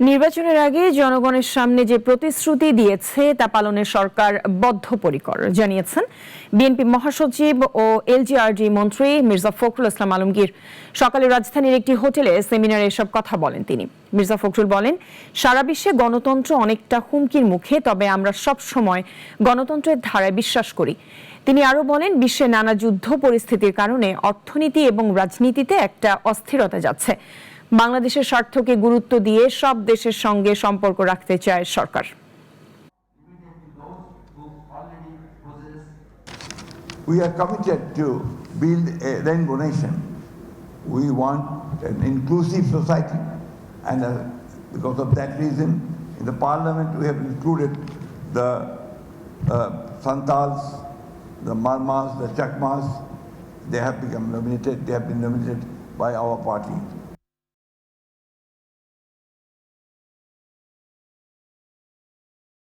নির্বাচনের আগে জনগণের সামনে যে প্রতিশ্রুতি দিয়েছে তা পালনে সরকার বদ্ধপরিকর জানিয়েছেন বিএনপি মহাসচিব ও এলজিআরডি মন্ত্রী মির্জা ফখরুল ইসলাম আলমগীর। সকালে রাজধানীর একটি হোটেলে সেমিনারে এসব কথা বলেন তিনি। মির্জা ফখরুল বলেন, সারা বিশ্বে গণতন্ত্র অনেকটা হুমকির মুখে, তবে আমরা সব সময় গণতন্ত্রের ধারায় বিশ্বাস করি। তিনি আরো বলেন, বিশ্বে নানা যুদ্ধ পরিস্থিতির কারণে অর্থনীতি এবং রাজনীতিতে একটা অস্থিরতা যাচ্ছে। বাংলাদেশের স্বার্থকে গুরুত্ব দিয়ে সব দেশের সঙ্গে সম্পর্ক রাখতে চায় সরকার। We are committed to build a rainbow nation. We want an inclusive society, and because of that reason, in the parliament we have included the Santals, the Marmas, the Chakmas. They have been nominated by our party.